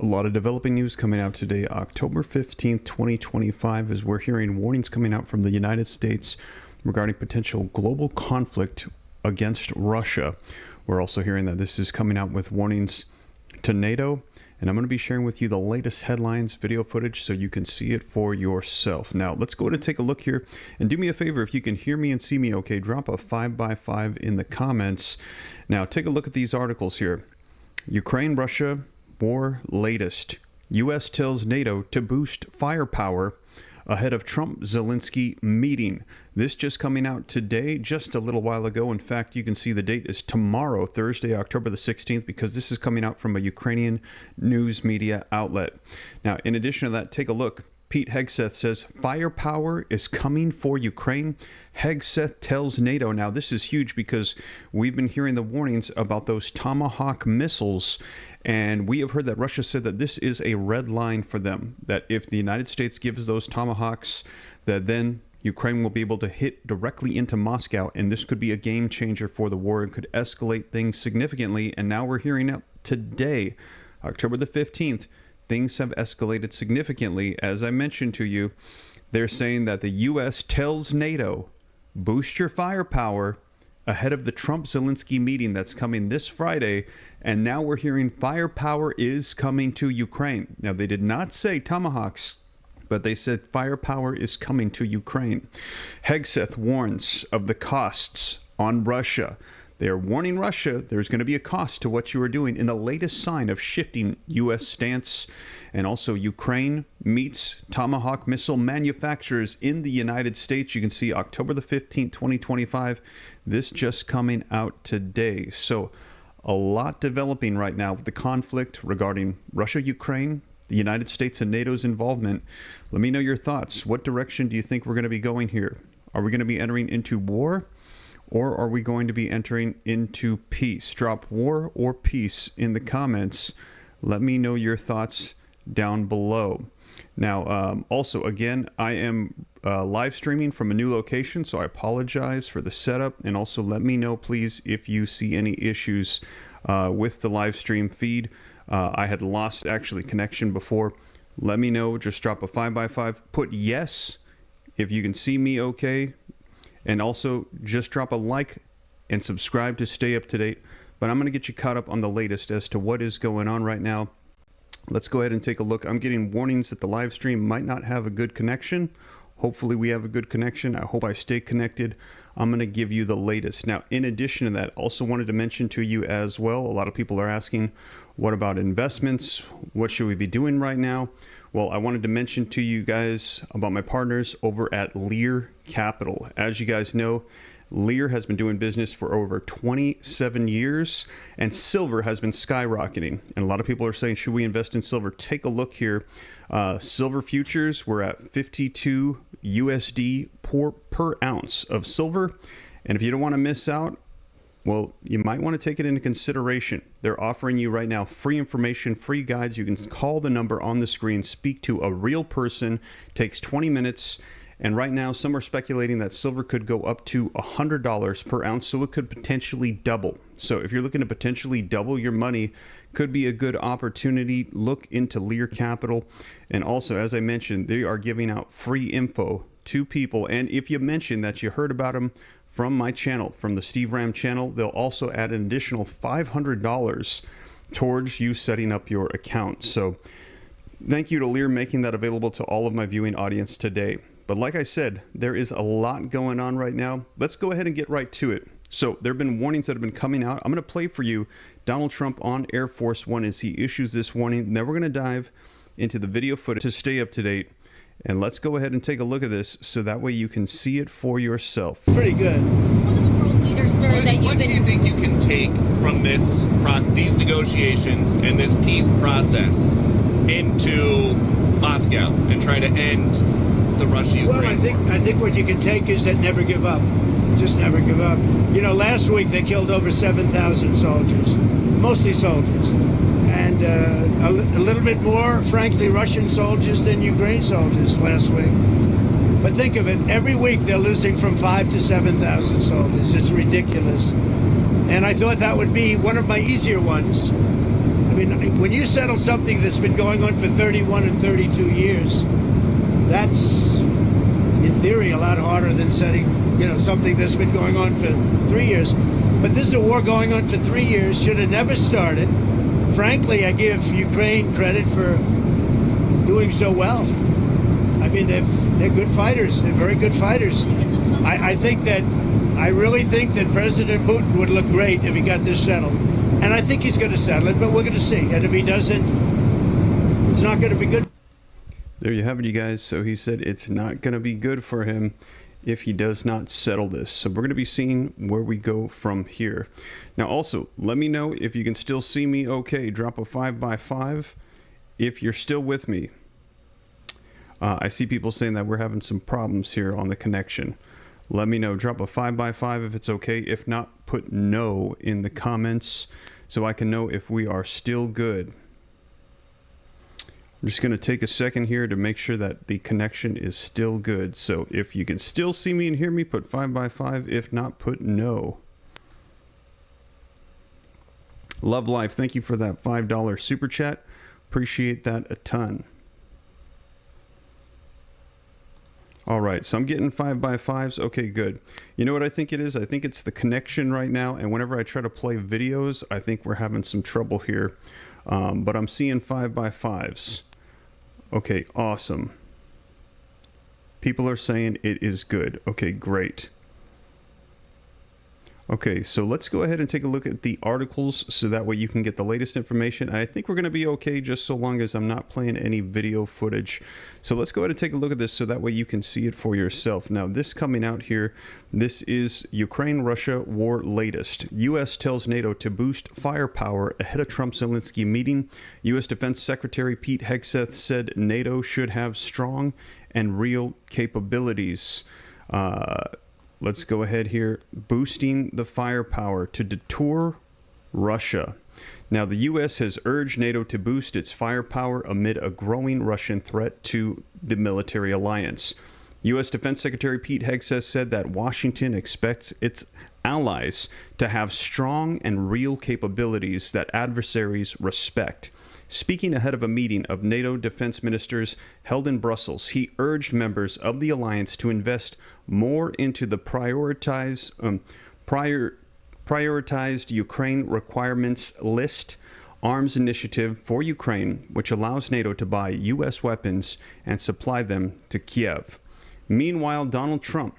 A lot of developing news coming out today, October 15th, 2025, as we're hearing warnings coming out from the United States regarding potential global conflict against Russia. We're also hearing that this is coming out with warnings to NATO, and I'm going to be sharing with you the latest headlines, video footage, so you can see it for yourself. Now, let's go ahead and take a look here, and do me a favor, if you can hear me and see me okay, drop a 5x5 in the comments. Now, take a look at these articles here. Ukraine, Russia, war latest. U.S. tells NATO to boost firepower ahead of Trump-Zelensky meeting. This just coming out today, just a little while ago. In fact, you can see the date is tomorrow, Thursday, October the 16th, because this is coming out from a Ukrainian news media outlet. Now, in addition to that, take a look. Pete Hegseth says, firepower is coming for Ukraine. Hegseth tells NATO. Now, this is huge because we've been hearing the warnings about those Tomahawk missiles, and we have heard that Russia said that this is a red line for them, that if the United States gives those Tomahawks, that then Ukraine will be able to hit directly into Moscow, and this could be a game changer for the war and could escalate things significantly. And now we're hearing out today, October the 15th, things have escalated significantly. As I mentioned to you, they're saying that the U.S. tells NATO, boost your firepower ahead of the Trump-Zelensky meeting that's coming this Friday. And now we're hearing firepower is coming to Ukraine. Now, they did not say Tomahawks, but they said firepower is coming to Ukraine. Hegseth warns of the costs on Russia. They are warning Russia there's going to be a cost to what you are doing in the latest sign of shifting U.S. stance. And also Ukraine meets Tomahawk missile manufacturers in the United States. You can see October the 15th, 2025. This just coming out today. So a lot developing right now with the conflict regarding Russia, Ukraine, the United States and NATO's involvement. Let me know your thoughts. What direction do you think we're going to be going here? Are we going to be entering into war? Or are we going to be entering into peace? Drop war or peace in the comments. Let me know your thoughts down below. Now, also, again, I am live streaming from a new location, so I apologize for the setup. And also let me know, please, if you see any issues with the live stream feed. I had lost, actually, connection before. Let me know. Just drop a 5x5. Put yes if you can see me okay. And also, just drop a like and subscribe to stay up to date. But I'm going to get you caught up on the latest as to what is going on right now. Let's go ahead and take a look. I'm getting warnings that the live stream might not have a good connection. Hopefully we have a good connection. I hope I stay connected. I'm going to give you the latest. Now, in addition to that, also wanted to mention to you as well, a lot of people are asking, what about investments? What should we be doing right now? Well, I wanted to mention to you guys about my partners over at Lear Capital. As you guys know, Lear has been doing business for over 27 years, and silver has been skyrocketing. And a lot of people are saying, should we invest in silver? Take a look here. Silver futures, we're at 52 USD per ounce of silver. And if you don't want to miss out, well, you might want to take it into consideration. They're offering you right now free information, free guides. You can call the number on the screen, speak to a real person. Takes 20 minutes. And right now, some are speculating that silver could go up to $100 per ounce, so it could potentially double. So if you're looking to potentially double your money, could be a good opportunity. Look into Lear Capital. And also, as I mentioned, they are giving out free info to people. And if you mention that you heard about them from my channel, from the Steve Ram channel, they'll also add an additional $500 towards you setting up your account. So thank you to Lear making that available to all of my viewing audience today. But like I said, there is a lot going on right now. Let's go ahead and get right to it. So there have been warnings that have been coming out. I'm going to play for you Donald Trump on Air Force One as he issues this warning. Then we're going to dive into the video footage to stay up to date. And let's go ahead and take a look at this so that way you can see it for yourself. Pretty good. One of the world leaders, sir, What do you think you can take from these negotiations and this peace process into Moscow and try to end the Russia-Ukraine war? Well, I think what you can take is that never give up. Just never give up. You know, last week they killed over 7,000 soldiers, mostly soldiers. And a little bit more, frankly, Russian soldiers than Ukraine soldiers last week. But think of it, every week they're losing from 5,000 to 7,000 soldiers. It's ridiculous. And I thought that would be one of my easier ones. I mean, when you settle something that's been going on for 31 and 32 years, that's, in theory, a lot harder than setting, something that's been going on for 3 years. But this is a war going on for 3 years, should have never started. Frankly, I give Ukraine credit for doing so well. I mean, they're good fighters. They're very good fighters. I really think that President Putin would look great if he got this settled. And I think he's going to settle it, but we're going to see. And if he doesn't, it's not going to be good. There you have it, you guys. So he said it's not going to be good for him if he does not settle this. So we're going to be seeing where we go from here. Now, also, let me know if you can still see me okay. Drop a 5x5 if you're still with me. I see people saying that we're having some problems here on the connection. Let me know. Drop a 5x5 if it's okay. If not, put no in the comments so I can know if we are still good. I'm just going to take a second here to make sure that the connection is still good. So if you can still see me and hear me, put 5x5. If not, put no. Love Life, thank you for that $5 super chat. Appreciate that a ton. All right, so I'm getting 5x5s. Okay, good. You know what I think it is? I think it's the connection right now, and whenever I try to play videos, I think we're having some trouble here. But I'm seeing 5x5s. Okay, awesome. People are saying it is good. Okay, great. Okay, so let's go ahead and take a look at the articles so that way you can get the latest information. And I think we're going to be okay just so long as I'm not playing any video footage. So let's go ahead and take a look at this so that way you can see it for yourself. Now, this coming out here, this is Ukraine-Russia war latest. U.S. tells NATO to boost firepower ahead of Trump-Zelensky meeting. U.S. Defense Secretary Pete Hegseth said NATO should have strong and real capabilities. Let's go ahead here. Boosting the firepower to deter Russia. Now, the U.S. has urged NATO to boost its firepower amid a growing Russian threat to the military alliance. U.S. Defense Secretary Pete Hegseth said that Washington expects its allies to have strong and real capabilities that adversaries respect. Speaking ahead of a meeting of NATO defense ministers held in Brussels, he urged members of the alliance to invest more into the prioritized Ukraine requirements list arms initiative for Ukraine, which allows NATO to buy U.S. weapons and supply them to Kiev. Meanwhile, Donald Trump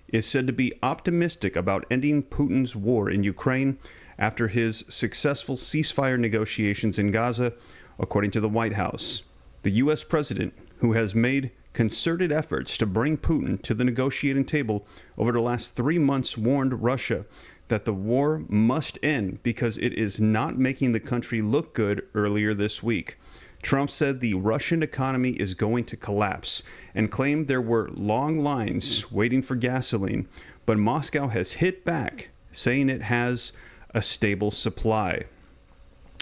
is said to be optimistic about ending Putin's war in Ukraine after his successful ceasefire negotiations in Gaza, according to the White House. The U.S. president, who has made concerted efforts to bring Putin to the negotiating table over the last 3 months, warned Russia that the war must end because it is not making the country look good earlier this week. Trump said the Russian economy is going to collapse and claimed there were long lines waiting for gasoline, but Moscow has hit back, saying it has a stable supply.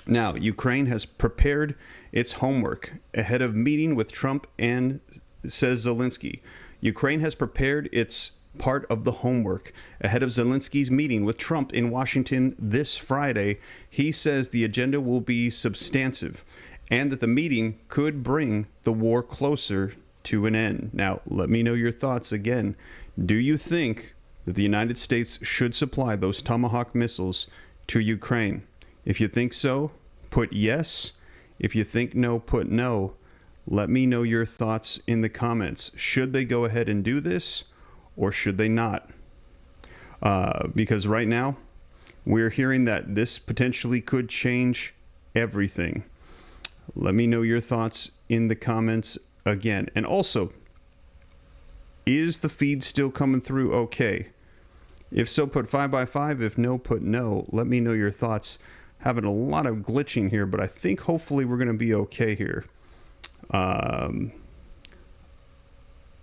Now, Ukraine has prepared its homework ahead of meeting with Trump and, says Zelensky. Ukraine has prepared its part of the homework ahead of Zelensky's meeting with Trump in Washington this Friday. He says the agenda will be substantive and that the meeting could bring the war closer to an end. Now, let me know your thoughts again. Do you think that the United States should supply those Tomahawk missiles to Ukraine? If you think so, put yes. If you think no, put no. Let me know your thoughts in the comments. Should they go ahead and do this, or should they not? Because right now, we're hearing that this potentially could change everything. Let me know your thoughts in the comments again. And also, is the feed still coming through okay? If so, put 5x5. If no, put no. Let me know your thoughts. Having a lot of glitching here, but I think hopefully we're going to be okay here.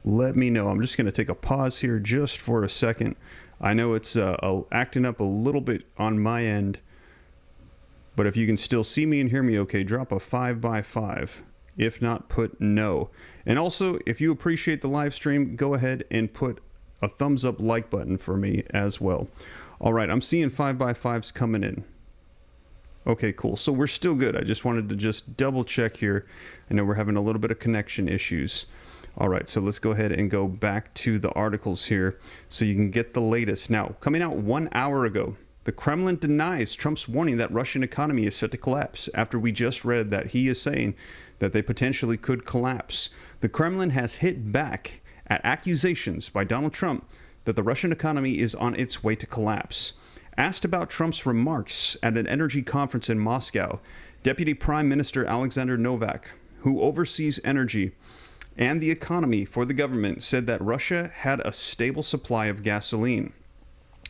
Let me know. I'm just going to take a pause here just for a second. I know it's acting up a little bit on my end, but if you can still see me and hear me okay, drop a 5x5. If not, put no. And also, if you appreciate the live stream, go ahead and put a thumbs up like button for me as well. All right, I'm seeing 5x5s coming in. Okay, cool. So we're still good. I just wanted to just double check here. I know we're having a little bit of connection issues. All right, so let's go ahead and go back to the articles here so you can get the latest. Now, coming out 1 hour ago, the Kremlin denies Trump's warning that Russian economy is set to collapse after we just read that he is saying that they potentially could collapse. The Kremlin has hit back at accusations by Donald Trump that the Russian economy is on its way to collapse. Asked about Trump's remarks at an energy conference in Moscow, Deputy Prime Minister Alexander Novak, who oversees energy and the economy for the government, said that Russia had a stable supply of gasoline.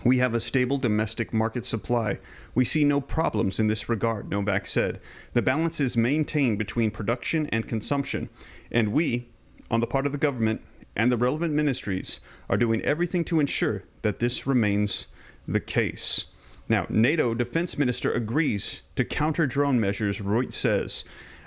We have a stable domestic market supply. We see no problems in this regard, Novak said. The balance is maintained between production and consumption, and we, on the part of the government and the relevant ministries, are doing everything to ensure that this remains the case. Now, NATO defense minister agrees to counter drone measures, Reut says.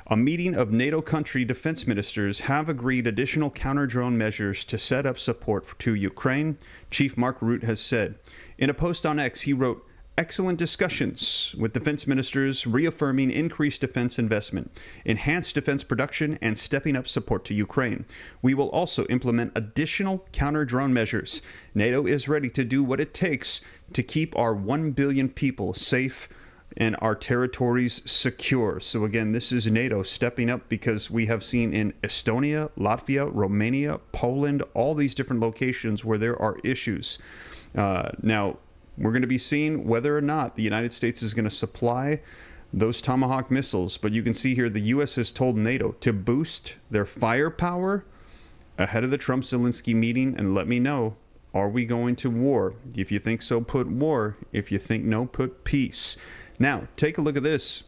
A meeting of NATO country defense ministers have agreed additional counter-drone measures to set up support to Ukraine, Chief Mark Rutte has said. In a post on X, he wrote, "Excellent discussions with defense ministers reaffirming increased defense investment, enhanced defense production, and stepping up support to Ukraine. We will also implement additional counter-drone measures. NATO is ready to do what it takes to keep our 1 billion people safe and our territories secure." So again, this is NATO stepping up, because we have seen in Estonia, Latvia, Romania, Poland, all these different locations where there are issues. Now, we're going to be seeing whether or not the United States is going to supply those Tomahawk missiles. But you can see here the U.S. has told NATO to boost their firepower ahead of the Trump-Zelensky meeting. And let me know, are we going to war? If you think so, put war. If you think no, put peace. Now, take a look at this.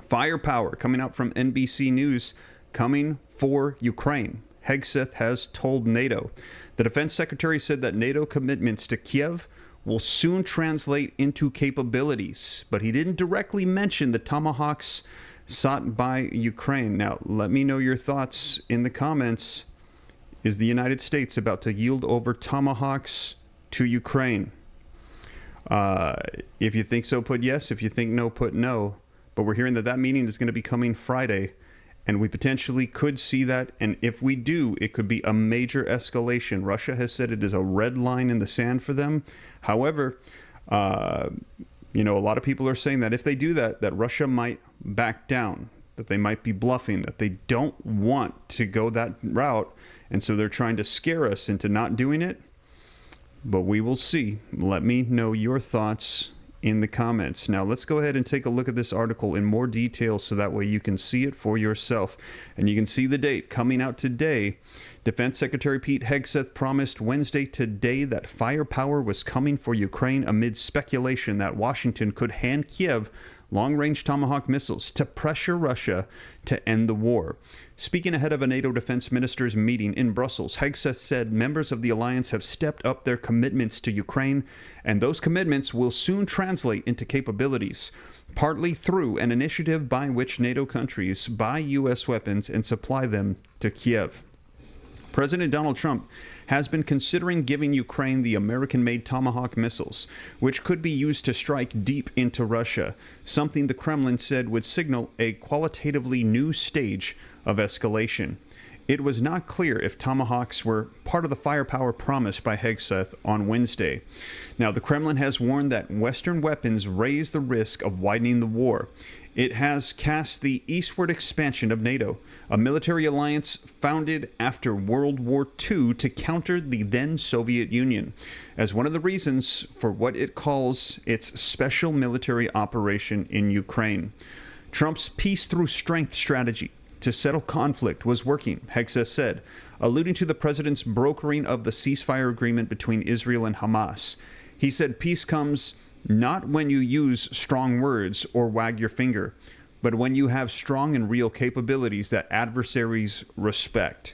Firepower coming out from NBC News, coming for Ukraine. Hegseth has told NATO. The defense secretary said that NATO commitments to Kiev will soon translate into capabilities, but he didn't directly mention the Tomahawks sought by Ukraine. Now, let me know your thoughts in the comments. Is the United States about to yield over Tomahawks to Ukraine? If you think so, put yes. If you think no, put no. But we're hearing that that meeting is going to be coming Friday, and we potentially could see that. And if we do, it could be a major escalation. Russia has said it is a red line in the sand for them. However, a lot of people are saying that if they do that, that Russia might back down, that they might be bluffing, that they don't want to go that route. And so they're trying to scare us into not doing it. But we will see. Let me know your thoughts in the comments. Now, let's go ahead and take a look at this article in more detail so that way you can see it for yourself. And you can see the date coming out today. Defense Secretary Pete Hegseth promised Wednesday today that firepower was coming for Ukraine amid speculation that Washington could hand Kiev long-range Tomahawk missiles to pressure Russia to end the war. Speaking ahead of a NATO defense ministers meeting in Brussels, Hegseth said members of the alliance have stepped up their commitments to Ukraine, and those commitments will soon translate into capabilities, partly through an initiative by which NATO countries buy U.S. weapons and supply them to Kiev. President Donald Trump has been considering giving Ukraine the American-made Tomahawk missiles, which could be used to strike deep into Russia, something the Kremlin said would signal a qualitatively new stage of escalation. It was not clear if Tomahawks were part of the firepower promised by Hegseth on Wednesday. Now, the Kremlin has warned that Western weapons raise the risk of widening the war. It has cast the eastward expansion of NATO, a military alliance founded after World War II to counter the then Soviet Union, as one of the reasons for what it calls its special military operation in Ukraine. Trump's peace through strength strategy to settle conflict was working, Hegseth said, alluding to the president's brokering of the ceasefire agreement between Israel and Hamas. He said peace comes not when you use strong words or wag your finger, but when you have strong and real capabilities that adversaries respect.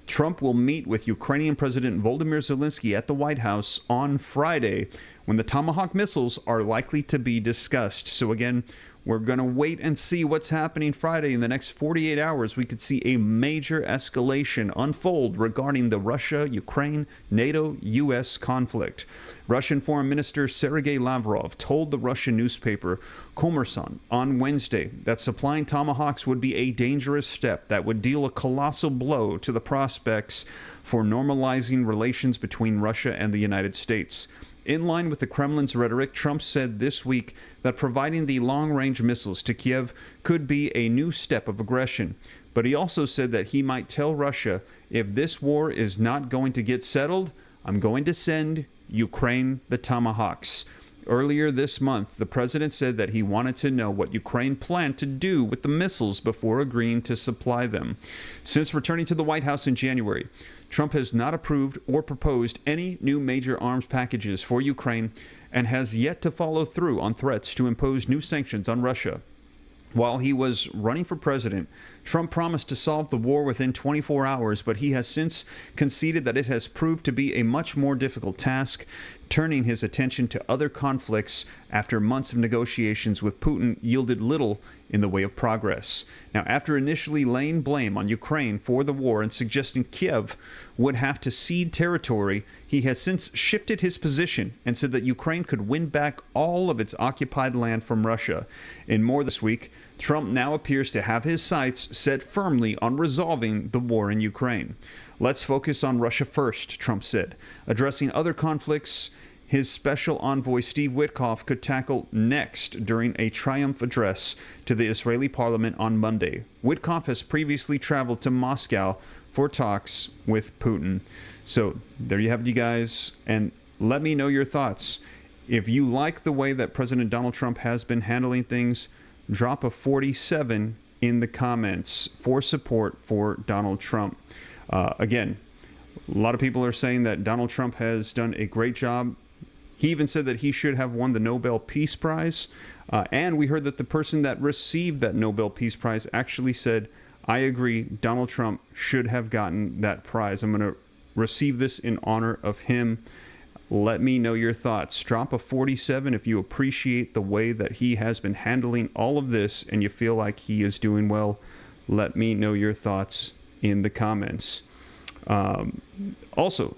Trump will meet with Ukrainian President Volodymyr Zelensky at the White House on Friday, when the Tomahawk missiles are likely to be discussed. So again, We're going to wait and see what's happening Friday. In the next 48 hours, we could see a major escalation unfold regarding the Russia, Ukraine, NATO, U.S. conflict. Russian Foreign Minister Sergei Lavrov told the Russian newspaper Kommersant on Wednesday that supplying Tomahawks would be a dangerous step that would deal a colossal blow to the prospects for normalizing relations between Russia and the United States. In line with the Kremlin's rhetoric, Trump said this week that providing the long-range missiles to Kiev could be a new step of aggression. But he also said that he might tell Russia, if this war is not going to get settled, I'm going to send Ukraine the Tomahawks. Earlier this month, the president said that he wanted to know what Ukraine planned to do with the missiles before agreeing to supply them. Since returning to the White House in January, Trump has not approved or proposed any new major arms packages for Ukraine and has yet to follow through on threats to impose new sanctions on Russia. While he was running for president, Trump promised to solve the war within 24 hours, but he has since conceded that it has proved to be a much more difficult task, turning his attention to other conflicts after months of negotiations with Putin yielded little in the way of progress. Now, after initially laying blame on Ukraine for the war and suggesting Kiev would have to cede territory, he has since shifted his position and said that Ukraine could win back all of its occupied land from Russia. In more this week, Trump now appears to have his sights set firmly on resolving the war in Ukraine. Let's focus on Russia first, Trump said. Addressing other conflicts, his special envoy Steve Witkoff could tackle next during a triumph address to the Israeli parliament on Monday. Witkoff has previously traveled to Moscow for talks with Putin. So there you have it, you guys, and let me know your thoughts. If you like the way that President Donald Trump has been handling things, drop a 47 in the comments for support for Donald Trump. Again, a lot of people are saying that Donald Trump has done a great job. He even said that he should have won the Nobel Peace Prize. And we heard that the person that received that Nobel Peace Prize actually said, I agree, Donald Trump should have gotten that prize. I'm going to receive this in honor of him. Let me know your thoughts. Drop a 47 if you appreciate the way that he has been handling all of this and you feel like he is doing well. Let me know your thoughts in the comments. Also,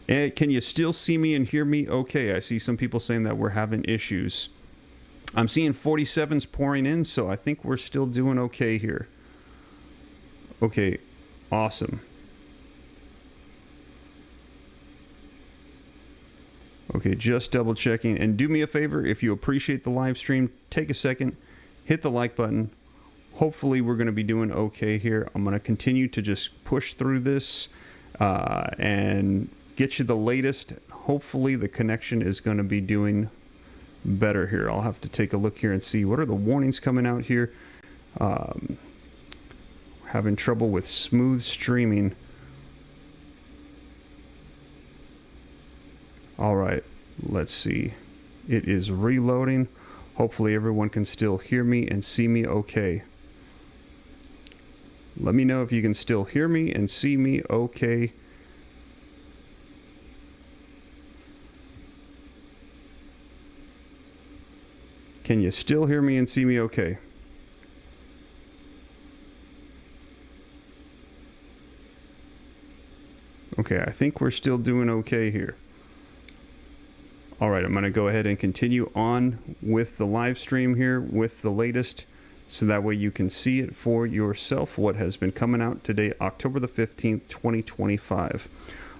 can you still see me and hear me okay? I see some people saying that we're having issues. I'm seeing 47s pouring in, so I think we're still doing okay here. Okay, awesome. Okay, just double checking. And do me a favor, if you appreciate the live stream, take a second, hit the like button. Hopefully we're going to be doing okay here. I'm going to continue to just push through this and get you the latest. Hopefully the connection is going to be doing better here. I'll have to take a look here and see what are the warnings coming out here. Having trouble with smooth streaming. All right, let's see. It is reloading. Hopefully everyone can still hear me and see me okay. Let me know if you can still hear me and see me okay. Can you still hear me and see me okay? Okay, I think we're still doing okay here. All right, I'm going to go ahead and continue on with the live stream here with the latest, so that way you can see it for yourself, what has been coming out today, October the 15th, 2025.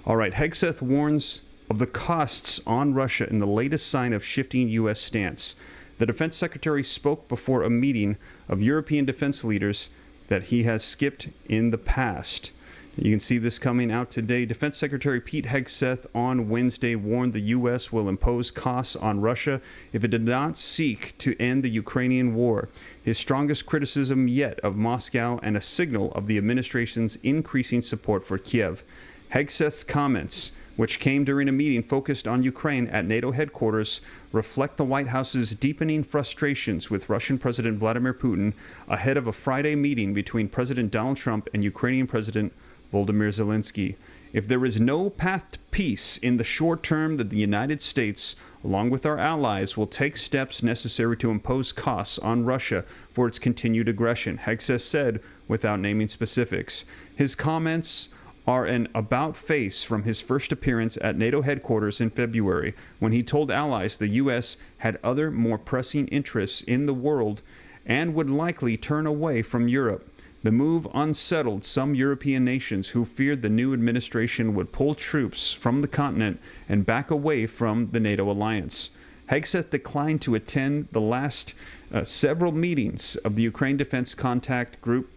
All right, Hegseth warns of the costs on Russia in the latest sign of shifting U.S. stance. The defense secretary spoke before a meeting of European defense leaders that he has skipped in the past. You can see this coming out today. Defense Secretary Pete Hegseth on Wednesday warned the U.S. will impose costs on Russia if it did not seek to end the Ukrainian war. His strongest criticism yet of Moscow and a signal of the administration's increasing support for Kiev. Hegseth's comments, which came during a meeting focused on Ukraine at NATO headquarters, reflect the White House's deepening frustrations with Russian President Vladimir Putin ahead of a Friday meeting between President Donald Trump and Ukrainian President Volodymyr Zelensky. If there is no path to peace in the short term, that the United States, along with our allies, will take steps necessary to impose costs on Russia for its continued aggression, Hegseth said, without naming specifics. His comments are an about-face from his first appearance at NATO headquarters in February, when he told allies the U.S. had other more pressing interests in the world and would likely turn away from Europe. The move unsettled some European nations who feared the new administration would pull troops from the continent and back away from the NATO alliance. Hegseth declined to attend the last several meetings of the Ukraine Defense Contact Group,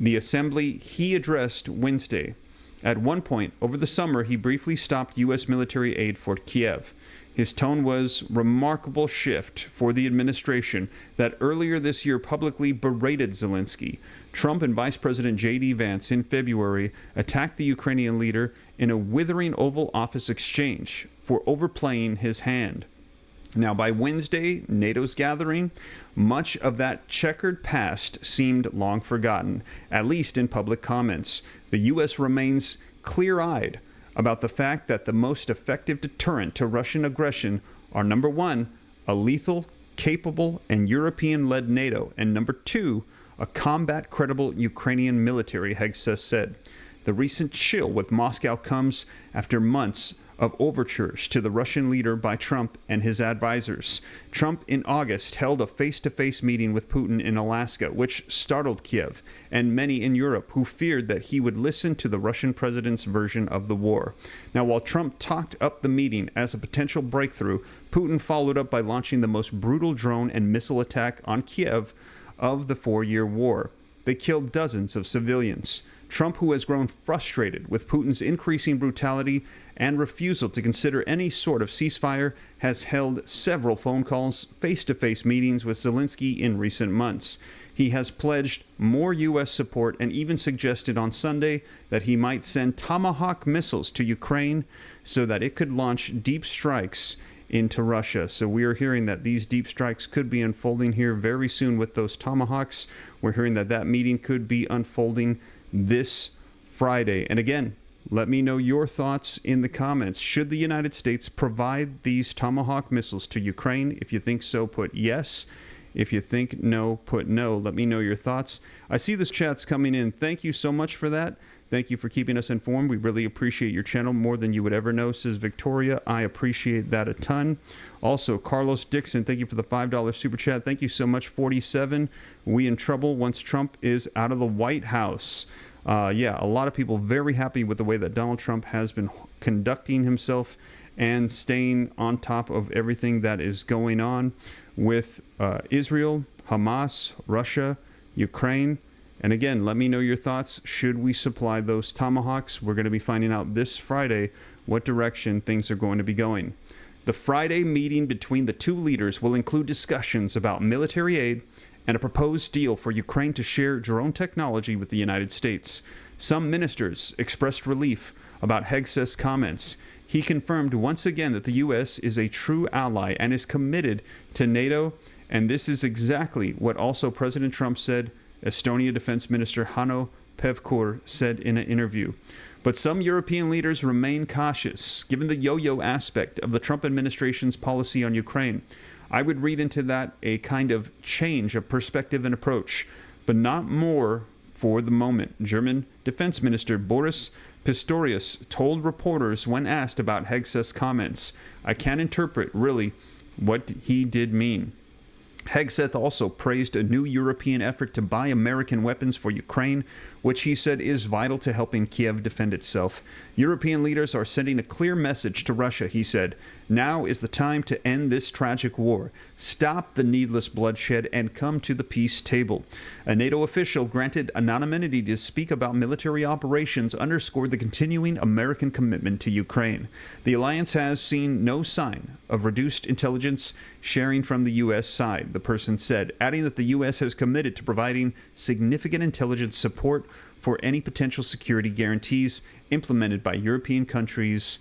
the assembly he addressed Wednesday. At one point over the summer, he briefly stopped U.S. military aid for Kiev. His tone was a remarkable shift for the administration that earlier this year publicly berated Zelensky. Trump and Vice President J.D. Vance in February attacked the Ukrainian leader in a withering Oval Office exchange for overplaying his hand. Now, by Wednesday, NATO's gathering, much of that checkered past seemed long forgotten, at least in public comments. The U.S. remains clear-eyed about the fact that the most effective deterrent to Russian aggression are, number one, a lethal, capable, and European-led NATO, and number two, a combat-credible Ukrainian military, Hegseth said. The recent chill with Moscow comes after months of overtures to the Russian leader by Trump and his advisors. Trump in August held a face-to-face meeting with Putin in Alaska, which startled Kiev and many in Europe who feared that he would listen to the Russian president's version of the war. Now, while Trump talked up the meeting as a potential breakthrough, Putin followed up by launching the most brutal drone and missile attack on Kiev of the 4-year war. They killed dozens of civilians. Trump, who has grown frustrated with Putin's increasing brutality and refusal to consider any sort of ceasefire, has held several phone calls, face-to-face meetings with Zelensky in recent months. He has pledged more U.S. support and even suggested on Sunday that he might send Tomahawk missiles to Ukraine so that it could launch deep strikes into Russia. So we are hearing that these deep strikes could be unfolding here very soon with those Tomahawks. We're hearing that that meeting could be unfolding this Friday. And again, let me know your thoughts in the comments. Should the United States provide these Tomahawk missiles to Ukraine? If you think so, put yes. If you think no, put no. Let me know your thoughts. I see this chat's coming in. Thank you so much for that. Thank you for keeping us informed. We really appreciate your channel more than you would ever know, says Victoria. I appreciate that a ton. Also, Carlos Dixon, thank you for the $5 super chat. Thank you so much, 47. We in trouble once Trump is out of the White House. Yeah, a lot of people very happy with the way that Donald Trump has been conducting himself and staying on top of everything that is going on with Israel, Hamas, Russia, Ukraine. And again, let me know your thoughts. Should we supply those Tomahawks? We're going to be finding out this Friday what direction things are going to be going. The Friday meeting between the two leaders will include discussions about military aid and a proposed deal for Ukraine to share drone technology with the United States. Some ministers expressed relief about Hegseth's comments. He confirmed once again that the U.S. is a true ally and is committed to NATO, and this is exactly what also President Trump said, Estonia Defense Minister Hanno Pevkur said in an interview. But some European leaders remain cautious, given the yo-yo aspect of the Trump administration's policy on Ukraine. I would read into that a kind of change of perspective and approach, but not more for the moment. German Defense Minister Boris Pistorius told reporters when asked about Hegseth's comments, "I can't interpret, really, what he did mean." Hegseth also praised a new European effort to buy American weapons for Ukraine, which he said is vital to helping Kiev defend itself. European leaders are sending a clear message to Russia, he said. Now is the time to end this tragic war, stop the needless bloodshed, and come to the peace table. A NATO official granted anonymity to speak about military operations underscored the continuing American commitment to Ukraine. The alliance has seen no sign of reduced intelligence sharing from the U.S. side, the person said, adding that the U.S. has committed to providing significant intelligence support for any potential security guarantees implemented by European countries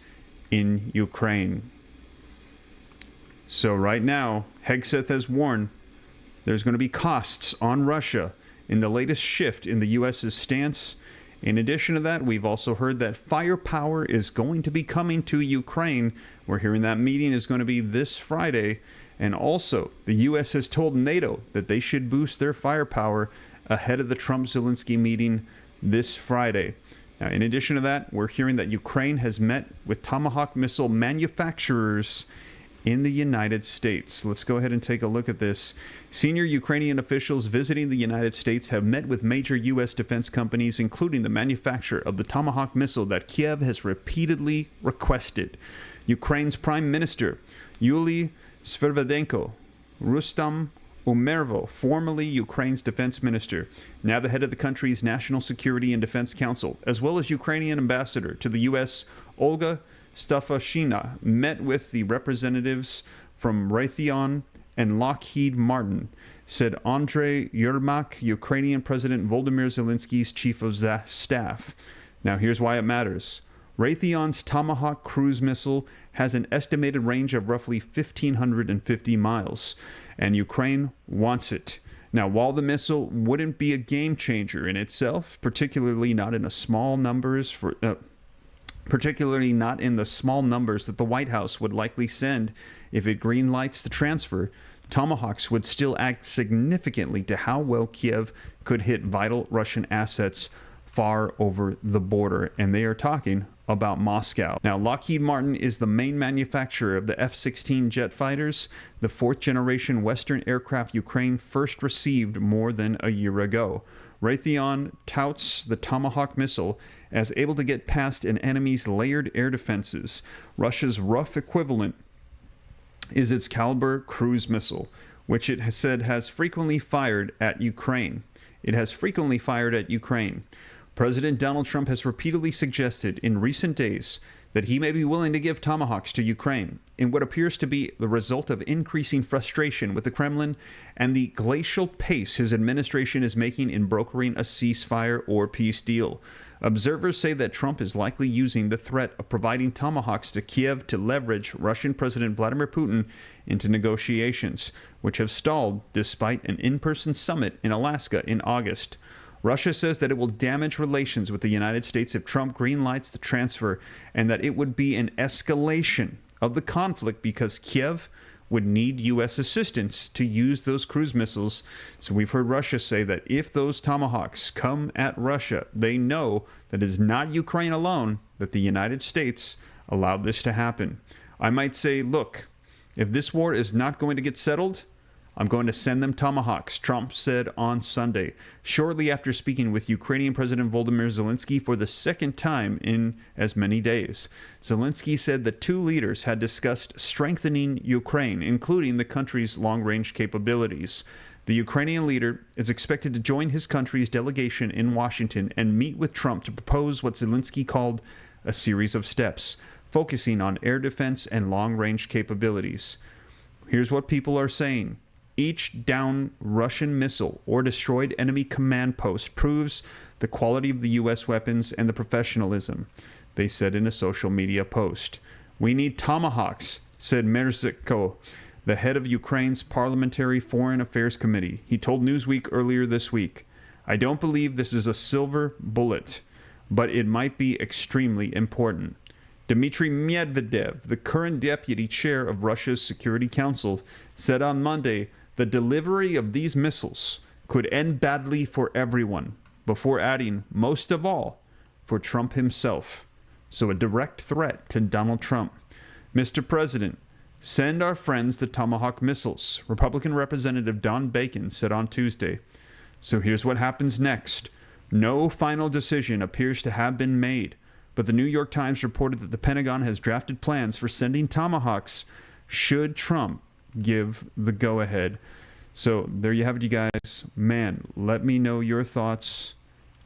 in Ukraine. So right now, Hegseth has warned there's going to be costs on Russia in the latest shift in the U.S.'s stance In addition to that, we've also heard that firepower is going to be coming to Ukraine. We're hearing that meeting is going to be this Friday. And also, the U.S. has told NATO that they should boost their firepower ahead of the Trump-Zelensky meeting this Friday. Now, in addition to that, we're hearing that Ukraine has met with Tomahawk missile manufacturers in the United States. Let's go ahead and take a look at this. Senior Ukrainian officials visiting the United States have met with major U.S. defense companies, including the manufacturer of the Tomahawk missile that Kiev has repeatedly requested. Ukraine's Prime Minister, Yuly Svervadenko, Rustam Umervo, formerly Ukraine's defense minister, now the head of the country's National Security and Defense Council, as well as Ukrainian ambassador to the U.S., Olga Stafashina, met with the representatives from Raytheon and Lockheed Martin, said Andrei Yermak, Ukrainian President Volodymyr Zelensky's chief of staff. Now, here's why it matters. Raytheon's Tomahawk cruise missile has an estimated range of roughly 1,550 miles, and Ukraine wants it. Now, while the missile wouldn't be a game changer in itself, particularly not in the small numbers that the White House would likely send if it greenlights the transfer, Tomahawks would still add significantly to how well Kiev could hit vital Russian assets far over the border, and they are talking about Moscow. Now, Lockheed Martin is the main manufacturer of the F-16 jet fighters, the fourth-generation Western aircraft Ukraine first received more than a year ago. Raytheon touts the Tomahawk missile as able to get past an enemy's layered air defenses. Russia's rough equivalent is its Caliber cruise missile, which it has said has frequently fired at Ukraine. President Donald Trump has repeatedly suggested in recent days that he may be willing to give Tomahawks to Ukraine in what appears to be the result of increasing frustration with the Kremlin and the glacial pace his administration is making in brokering a ceasefire or peace deal. Observers say that Trump is likely using the threat of providing Tomahawks to Kiev to leverage Russian President Vladimir Putin into negotiations, which have stalled despite an in-person summit in Alaska in August. Russia says that it will damage relations with the United States if Trump greenlights the transfer, and that it would be an escalation of the conflict because Kiev would need U.S. assistance to use those cruise missiles. So we've heard Russia say that if those Tomahawks come at Russia, they know that it is not Ukraine alone, that the United States allowed this to happen. I might say, look, if this war is not going to get settled, I'm going to send them Tomahawks, Trump said on Sunday, shortly after speaking with Ukrainian President Volodymyr Zelensky for the second time in as many days. Zelensky said the two leaders had discussed strengthening Ukraine, including the country's long-range capabilities. The Ukrainian leader is expected to join his country's delegation in Washington and meet with Trump to propose what Zelensky called a series of steps, focusing on air defense and long-range capabilities. Here's what people are saying. Each downed Russian missile or destroyed enemy command post proves the quality of the U.S. weapons and the professionalism, they said in a social media post. We need Tomahawks, said Merzhko, the head of Ukraine's Parliamentary Foreign Affairs Committee. He told Newsweek earlier this week, I don't believe this is a silver bullet, but it might be extremely important. Dmitry Medvedev, the current deputy chair of Russia's Security Council, said on Monday the delivery of these missiles could end badly for everyone, before adding, most of all, for Trump himself. So a direct threat to Donald Trump. Mr. President, send our friends the Tomahawk missiles, Republican Representative Don Bacon said on Tuesday. So here's what happens next. No final decision appears to have been made, but the New York Times reported that the Pentagon has drafted plans for sending Tomahawks should Trump give the go-ahead. So there you have it, you guys. Man, let me know your thoughts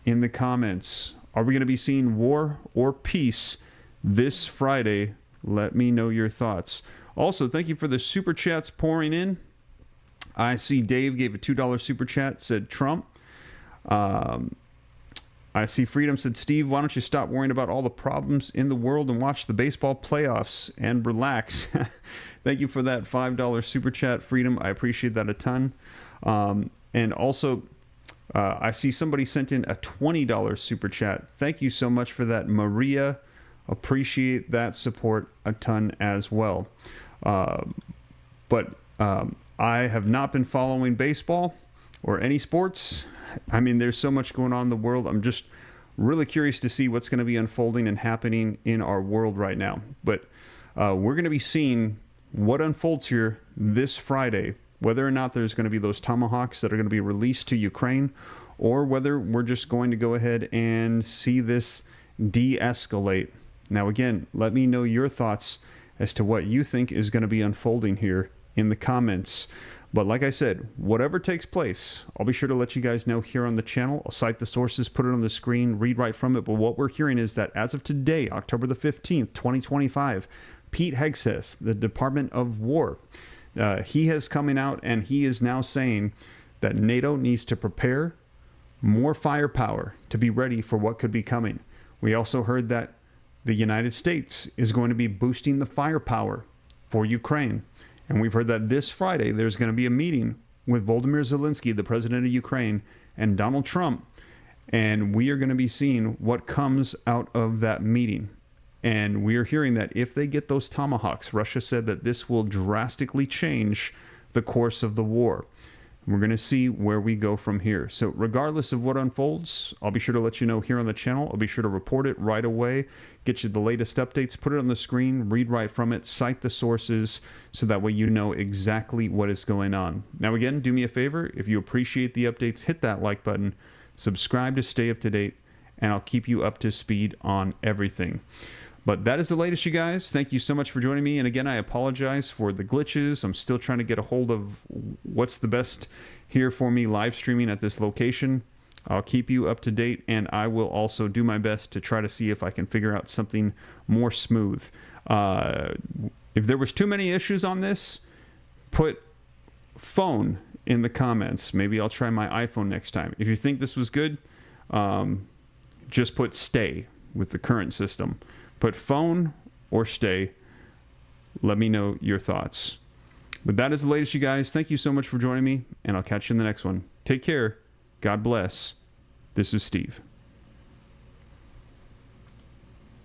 in the comments. Are we going to be seeing war or peace this Friday? Let me know your thoughts. Also, thank you for the super chats pouring in. I see Dave gave a $2 super chat, said Trump. I see Freedom said, Steve, why don't you stop worrying about all the problems in the world and watch the baseball playoffs and relax? Thank you for that $5 super chat, Freedom. I appreciate that a ton. And also, I see somebody sent in a $20 super chat. Thank you so much for that, Maria. Appreciate that support a ton as well. But I have not been following baseball or any sports. I mean, there's so much going on in the world. I'm just really curious to see what's going to be unfolding and happening in our world right now. But we're going to be seeing what unfolds here this Friday, whether or not there's going to be those tomahawks that are going to be released to Ukraine, or whether we're just going to go ahead and see this de-escalate. Now, again, let me know your thoughts as to what you think is going to be unfolding here in the comments. But like I said, whatever takes place, I'll be sure to let you guys know here on the channel. I'll cite the sources, put it on the screen, read right from it. But what we're hearing is that as of today, October the 15th, 2025, Pete Hegseth, the Department of War, he is coming out and he is now saying that NATO needs to prepare more firepower to be ready for what could be coming. We also heard that the United States is going to be boosting the firepower for Ukraine. And we've heard that this Friday there's going to be a meeting with Volodymyr Zelensky, the president of Ukraine, and Donald Trump. And we are going to be seeing what comes out of that meeting. And we are hearing that if they get those tomahawks, Russia said that this will drastically change the course of the war. We're going to see where we go from here. So regardless of what unfolds, I'll be sure to let you know here on the channel. I'll be sure to report it right away, get you the latest updates, put it on the screen, read right from it, cite the sources, so that way you know exactly what is going on. Now again, do me a favor, if you appreciate the updates, hit that like button, subscribe to stay up to date, and I'll keep you up to speed on everything. But that is the latest, you guys. Thank you so much for joining me. And again, I apologize for the glitches. I'm still trying to get a hold of what's the best here for me live streaming at this location. I'll keep you up to date, and I will also do my best to try to see if I can figure out something more smooth. If there was too many issues on this, put phone in the comments. Maybe I'll try my iPhone next time. If you think this was good, just put stay with the current system. Put phone or stay. Let me know your thoughts. But that is the latest, you guys. Thank you so much for joining me, and I'll catch you in the next one. Take care. God bless. This is Steve.